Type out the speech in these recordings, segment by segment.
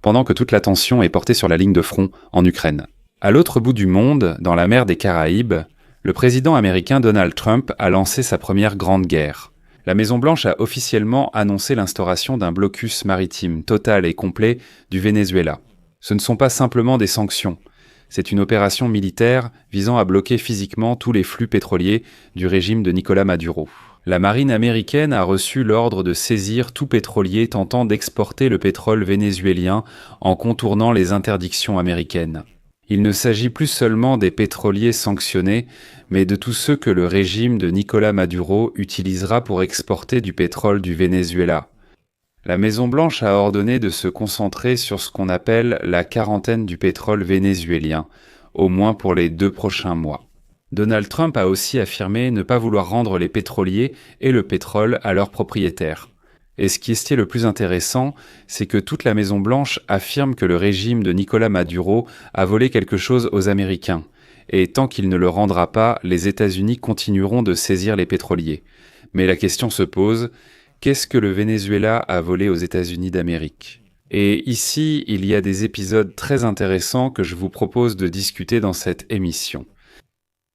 pendant que toute l'attention est portée sur la ligne de front en Ukraine. À l'autre bout du monde, dans la mer des Caraïbes, le président américain Donald Trump a lancé sa première grande guerre. La Maison-Blanche a officiellement annoncé l'instauration d'un blocus maritime total et complet du Venezuela. Ce ne sont pas simplement des sanctions, c'est une opération militaire visant à bloquer physiquement tous les flux pétroliers du régime de Nicolás Maduro. La marine américaine a reçu l'ordre de saisir tout pétrolier tentant d'exporter le pétrole vénézuélien en contournant les interdictions américaines. Il ne s'agit plus seulement des pétroliers sanctionnés, mais de tous ceux que le régime de Nicolás Maduro utilisera pour exporter du pétrole du Venezuela. La Maison-Blanche a ordonné de se concentrer sur ce qu'on appelle la quarantaine du pétrole vénézuélien, au moins pour les 2 prochains mois. Donald Trump a aussi affirmé ne pas vouloir rendre les pétroliers et le pétrole à leurs propriétaires. Et ce qui est le plus intéressant, c'est que toute la Maison-Blanche affirme que le régime de Nicolás Maduro a volé quelque chose aux Américains. Et tant qu'il ne le rendra pas, les États-Unis continueront de saisir les pétroliers. Mais la question se pose, qu'est-ce que le Venezuela a volé aux États-Unis d'Amérique ? Et ici, il y a des épisodes très intéressants que je vous propose de discuter dans cette émission.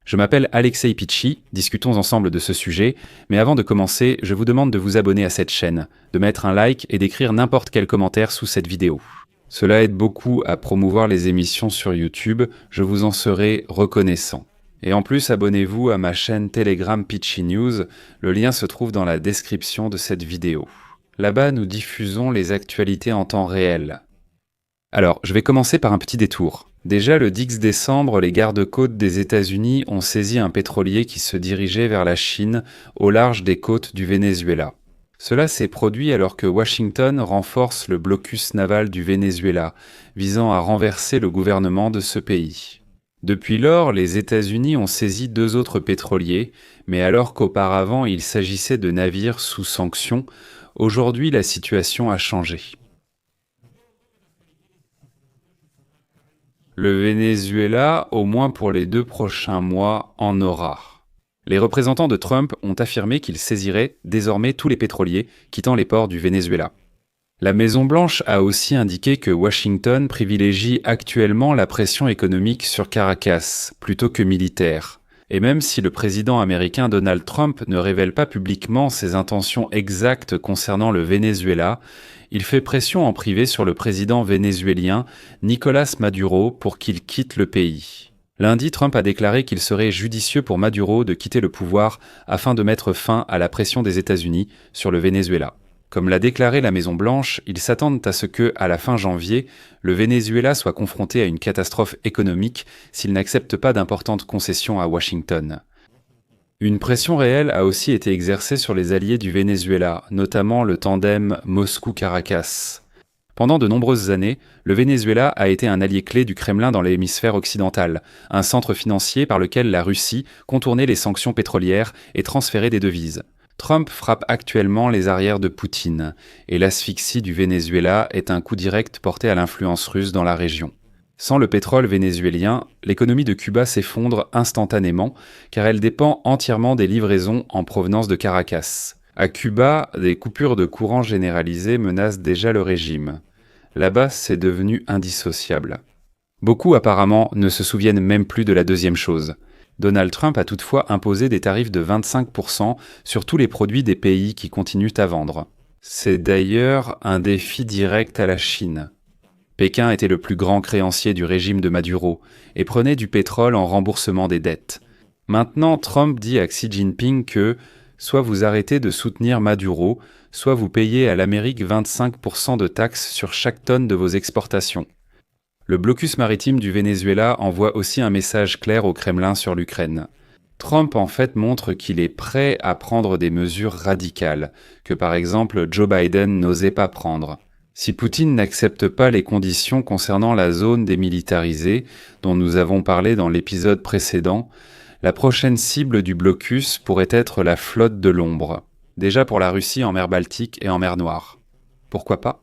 Je m'appelle Alexei Pichi, discutons ensemble de ce sujet, mais avant de commencer, je vous demande de vous abonner à cette chaîne, de mettre un like et d'écrire n'importe quel commentaire sous cette vidéo. Cela aide beaucoup à promouvoir les émissions sur YouTube, je vous en serai reconnaissant. Et en plus, abonnez-vous à ma chaîne Telegram Pichi News, le lien se trouve dans la description de cette vidéo. Là-bas, nous diffusons les actualités en temps réel. Alors, je vais commencer par un petit détour. Déjà, le 10 décembre, les gardes-côtes des États-Unis ont saisi un pétrolier qui se dirigeait vers la Chine, au large des côtes du Venezuela. Cela s'est produit alors que Washington renforce le blocus naval du Venezuela, visant à renverser le gouvernement de ce pays. Depuis lors, les États-Unis ont saisi 2 autres pétroliers, mais alors qu'auparavant il s'agissait de navires sous sanctions, aujourd'hui la situation a changé. Le Venezuela, au moins pour les 2 prochains mois, en aura. Les représentants de Trump ont affirmé qu'ils saisiraient désormais tous les pétroliers quittant les ports du Venezuela. La Maison-Blanche a aussi indiqué que Washington privilégie actuellement la pression économique sur Caracas, plutôt que militaire. Et même si le président américain Donald Trump ne révèle pas publiquement ses intentions exactes concernant le Venezuela, il fait pression en privé sur le président vénézuélien Nicolás Maduro pour qu'il quitte le pays. Lundi, Trump a déclaré qu'il serait judicieux pour Maduro de quitter le pouvoir afin de mettre fin à la pression des États-Unis sur le Venezuela. Comme l'a déclaré la Maison-Blanche, ils s'attendent à ce que, à la fin janvier, le Venezuela soit confronté à une catastrophe économique s'il n'accepte pas d'importantes concessions à Washington. Une pression réelle a aussi été exercée sur les alliés du Venezuela, notamment le tandem Moscou-Caracas. Pendant de nombreuses années, le Venezuela a été un allié clé du Kremlin dans l'hémisphère occidental, un centre financier par lequel la Russie contournait les sanctions pétrolières et transférait des devises. Trump frappe actuellement les arrières de Poutine, et l'asphyxie du Venezuela est un coup direct porté à l'influence russe dans la région. Sans le pétrole vénézuélien, l'économie de Cuba s'effondre instantanément, car elle dépend entièrement des livraisons en provenance de Caracas. À Cuba, des coupures de courant généralisées menacent déjà le régime. Là-bas, c'est devenu indissociable. Beaucoup apparemment ne se souviennent même plus de la deuxième chose. Donald Trump a toutefois imposé des tarifs de 25% sur tous les produits des pays qui continuent à vendre. C'est d'ailleurs un défi direct à la Chine. Pékin était le plus grand créancier du régime de Maduro et prenait du pétrole en remboursement des dettes. Maintenant, Trump dit à Xi Jinping que soit vous arrêtez de soutenir Maduro, soit vous payez à l'Amérique 25% de taxes sur chaque tonne de vos exportations. Le blocus maritime du Venezuela envoie aussi un message clair au Kremlin sur l'Ukraine. Trump en fait montre qu'il est prêt à prendre des mesures radicales, que par exemple Joe Biden n'osait pas prendre. Si Poutine n'accepte pas les conditions concernant la zone démilitarisée, dont nous avons parlé dans l'épisode précédent, la prochaine cible du blocus pourrait être la flotte de l'ombre, déjà pour la Russie en mer Baltique et en mer Noire. Pourquoi pas ?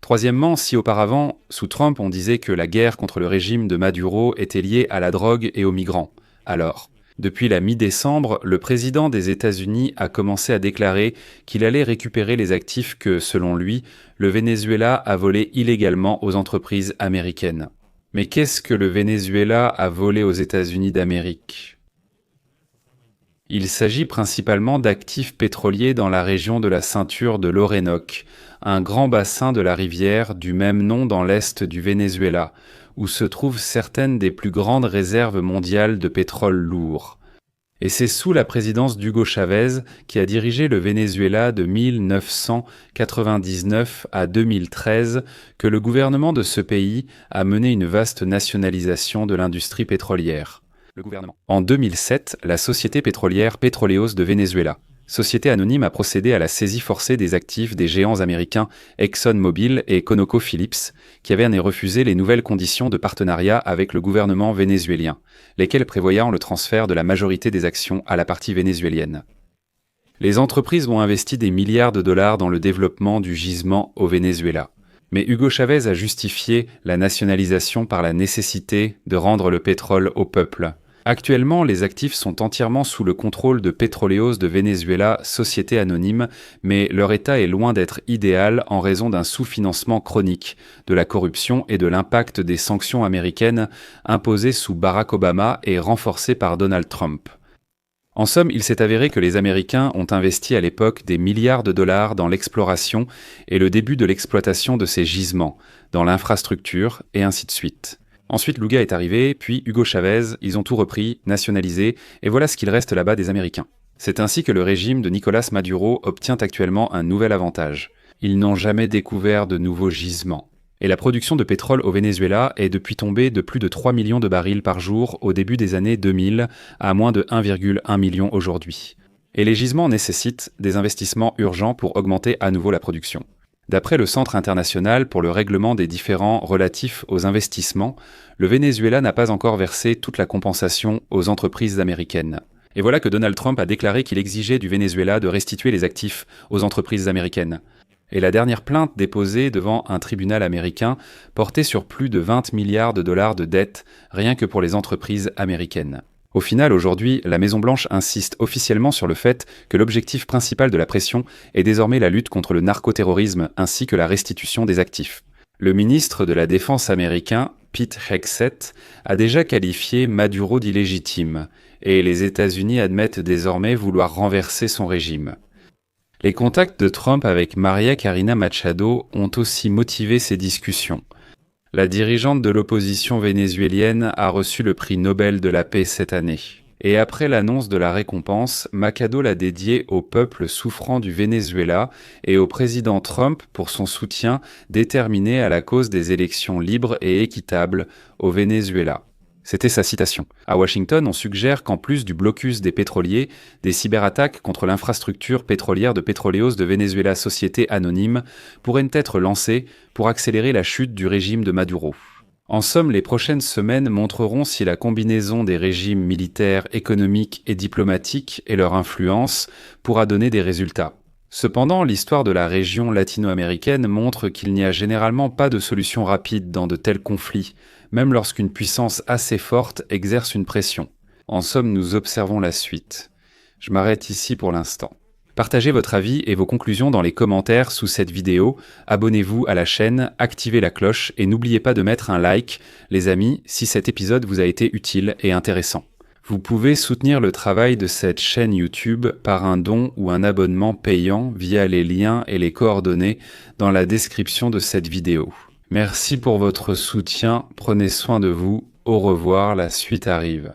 Troisièmement, si auparavant, sous Trump, on disait que la guerre contre le régime de Maduro était liée à la drogue et aux migrants, alors, Depuis la mi-décembre, le président des États-Unis a commencé à déclarer qu'il allait récupérer les actifs que, selon lui, le Venezuela a volés illégalement aux entreprises américaines. Mais qu'est-ce que le Venezuela a volé aux États-Unis d'Amérique ? Il s'agit principalement d'actifs pétroliers dans la région de la ceinture de l'Orénoque, un grand bassin de la rivière du même nom dans l'est du Venezuela, où se trouvent certaines des plus grandes réserves mondiales de pétrole lourd. Et c'est sous la présidence d'Hugo Chavez, qui a dirigé le Venezuela de 1999 à 2013, que le gouvernement de ce pays a mené une vaste nationalisation de l'industrie pétrolière. En 2007, la société pétrolière Petróleos de Venezuela, société anonyme, a procédé à la saisie forcée des actifs des géants américains ExxonMobil et ConocoPhillips, qui avaient refusé les nouvelles conditions de partenariat avec le gouvernement vénézuélien, lesquelles prévoyaient le transfert de la majorité des actions à la partie vénézuélienne. Les entreprises ont investi des milliards de dollars dans le développement du gisement au Venezuela. Mais Hugo Chavez a justifié la nationalisation par la nécessité de rendre le pétrole au peuple. Actuellement, les actifs sont entièrement sous le contrôle de Petróleos de Venezuela, société anonyme, mais leur état est loin d'être idéal en raison d'un sous-financement chronique, de la corruption et de l'impact des sanctions américaines imposées sous Barack Obama et renforcées par Donald Trump. En somme, il s'est avéré que les Américains ont investi à l'époque des milliards de dollars dans l'exploration et le début de l'exploitation de ces gisements, dans l'infrastructure et ainsi de suite. Ensuite, Lula est arrivé, puis Hugo Chavez, ils ont tout repris, nationalisé, et voilà ce qu'il reste là-bas des Américains. C'est ainsi que le régime de Nicolás Maduro obtient actuellement un nouvel avantage. Ils n'ont jamais découvert de nouveaux gisements. Et la production de pétrole au Venezuela est depuis tombée de plus de 3 millions de barils par jour au début des années 2000 à moins de 1,1 million aujourd'hui. Et les gisements nécessitent des investissements urgents pour augmenter à nouveau la production. D'après le Centre international pour le règlement des différends relatifs aux investissements, le Venezuela n'a pas encore versé toute la compensation aux entreprises américaines. Et voilà que Donald Trump a déclaré qu'il exigeait du Venezuela de restituer les actifs aux entreprises américaines. Et la dernière plainte déposée devant un tribunal américain portait sur plus de 20 milliards de dollars de dettes rien que pour les entreprises américaines. Au final, aujourd'hui, la Maison-Blanche insiste officiellement sur le fait que l'objectif principal de la pression est désormais la lutte contre le narcoterrorisme ainsi que la restitution des actifs. Le ministre de la Défense américain, Pete Hegseth, a déjà qualifié Maduro d'illégitime, et les États-Unis admettent désormais vouloir renverser son régime. Les contacts de Trump avec María Corina Machado ont aussi motivé ces discussions. La dirigeante de l'opposition vénézuélienne a reçu le prix Nobel de la paix cette année. Et après l'annonce de la récompense, Machado l'a dédiée au peuple souffrant du Venezuela et au président Trump pour son soutien déterminé à la cause des élections libres et équitables au Venezuela. C'était sa citation. À Washington, on suggère qu'en plus du blocus des pétroliers, des cyberattaques contre l'infrastructure pétrolière de Petróleos de Venezuela Société Anonyme pourraient être lancées pour accélérer la chute du régime de Maduro. En somme, les prochaines semaines montreront si la combinaison des régimes militaires, économiques et diplomatiques et leur influence pourra donner des résultats. Cependant, l'histoire de la région latino-américaine montre qu'il n'y a généralement pas de solution rapide dans de tels conflits, même lorsqu'une puissance assez forte exerce une pression. En somme, nous observons la suite. Je m'arrête ici pour l'instant. Partagez votre avis et vos conclusions dans les commentaires sous cette vidéo, abonnez-vous à la chaîne, activez la cloche et n'oubliez pas de mettre un like, les amis, si cet épisode vous a été utile et intéressant. Vous pouvez soutenir le travail de cette chaîne YouTube par un don ou un abonnement payant via les liens et les coordonnées dans la description de cette vidéo. Merci pour votre soutien, prenez soin de vous, au revoir, la suite arrive.